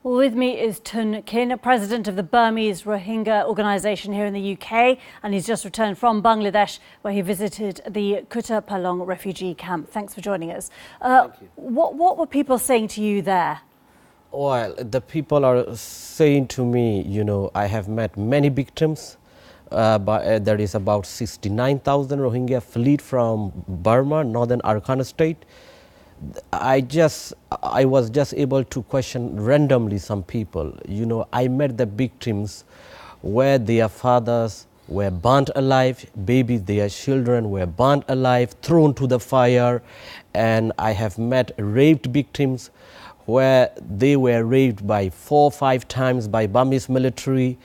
Well, with me is Tun Kin, President of the Burmese Rohingya organisation here in the UK, and he's just returned from Bangladesh, where he visited the Kutta Palong refugee camp. Thanks for joining us. Thank you. What were people saying to you there? Well, the people are saying to me, I have met many victims, but there is about 69,000 Rohingya fled from Burma, northern Arakan state. I was just able to question randomly some people. I met the victims where their fathers were burnt alive, babies, their children were burnt alive, thrown to the fire, and I have met raped victims where they were raped by 4 or 5 times by Burmese military,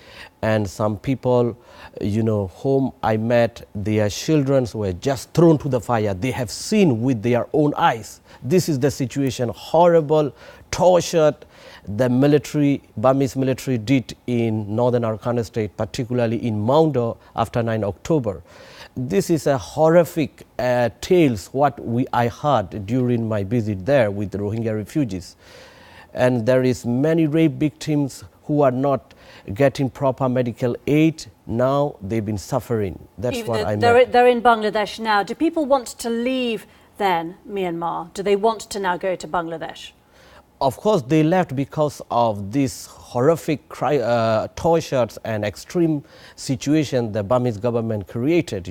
and some people, whom I met, their children were just thrown to the fire. They have seen with their own eyes. This is the situation, horrible, tortured, the Burmese military did in northern Arakan state, particularly in Maundo after 9 October. This is a horrific tales what I heard during my visit there with the Rohingya refugees. And there is many rape victims who are not getting proper medical aid. Now they've been suffering. That's what I meant. They're in Bangladesh now. Do people want to leave then Myanmar? Do they want to now go to Bangladesh? Of course, they left because of this horrific tortures and extreme situation the Burmese government created,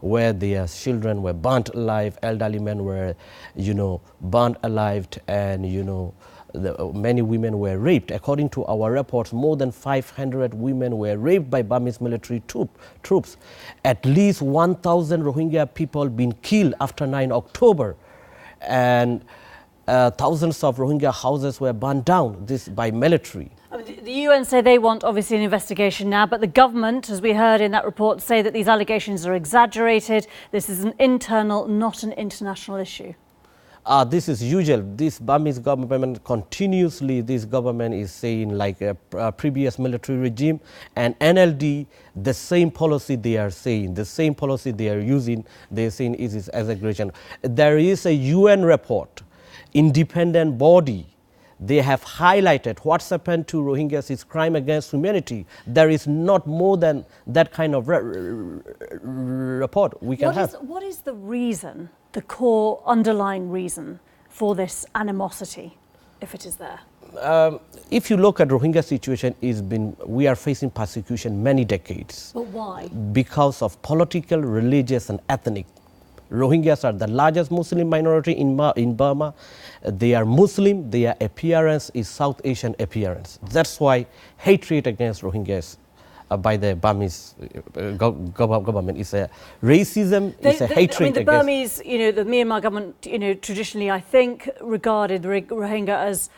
where their children were burnt alive, elderly men were, burnt alive, and, many women were raped. According to our reports, more than 500 women were raped by Burmese military troops. At least 1,000 Rohingya people been killed after 9 October. And thousands of Rohingya houses were burned down by military. The UN say they want, obviously, an investigation now, but the government, as we heard in that report, say that these allegations are exaggerated. This is an internal, not an international issue. This is usual. This Burmese government continuously, this government is saying, like a previous military regime, and NLD, the same policy they are saying, the same policy they are using, they're saying it is exaggeration. There is a UN report, independent body. They have highlighted what's happened to Rohingyas is crime against humanity. There is not more than that kind of report we can have. What is the reason, the core underlying reason for this animosity, if it is there? If you look at Rohingya situation, we are facing persecution many decades. But why? Because of political, religious and ethnic. Rohingyas are the largest Muslim minority in Burma. They are Muslim, their appearance is South Asian appearance. That's why hatred against Rohingyas by the Burmese government is a racism, it's a hatred the Burmese, the Myanmar government, traditionally, I think, regarded Rohingya as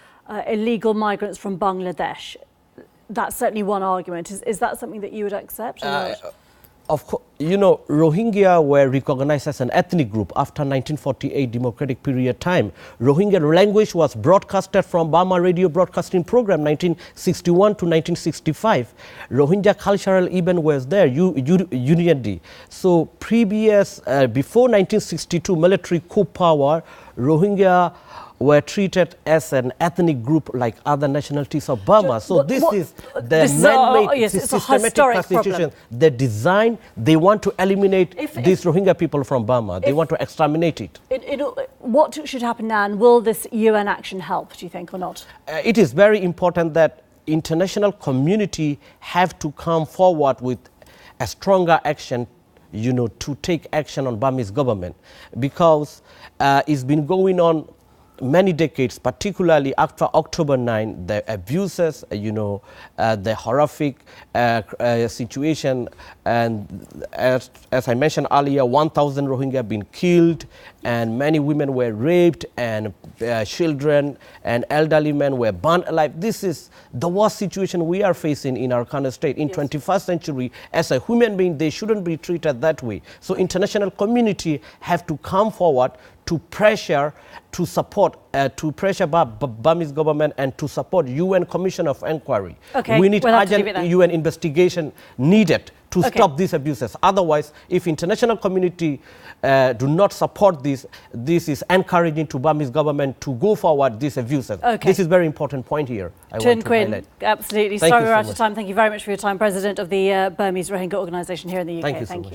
illegal migrants from Bangladesh. That's certainly one argument. Is that something that you would accept? Of course, Rohingya were recognized as an ethnic group after 1948 democratic period time. Rohingya language was broadcasted from Burma Radio Broadcasting Program 1961 to 1965. Rohingya cultural event was there, Unity. So before 1962 military coup power, Rohingya were treated as an ethnic group like other nationalities of Burma. So this is the man-made systematic persecution. The design, they want to eliminate these Rohingya people from Burma. They want to exterminate it. What should happen now, and will this UN action help, do you think, or not? It is very important that international community have to come forward with a stronger action, to take action on Burmese government, because it's been going on many decades, particularly after October 9, the abuses, the horrific situation, and as I mentioned earlier, 1,000 Rohingya have been killed, and many women were raped, and children and elderly men were burnt alive. This is the worst situation we are facing in our country state. In 21st century, as a human being, they shouldn't be treated that way. So international community have to come forward to pressure to support Burmese government and to support UN Commission of Inquiry. Okay, we need we'll have to leave it urgent there. UN investigation needed to stop these abuses. Otherwise, if international community do not support this, this is encouraging to Burmese government to go forward these abuses. This is very important point here. I want to highlight. Absolutely. Thank Sorry, you we're so out of much. time. Thank you very much for your time, President of the Burmese Rohingya organisation here in the UK. Thank you so much.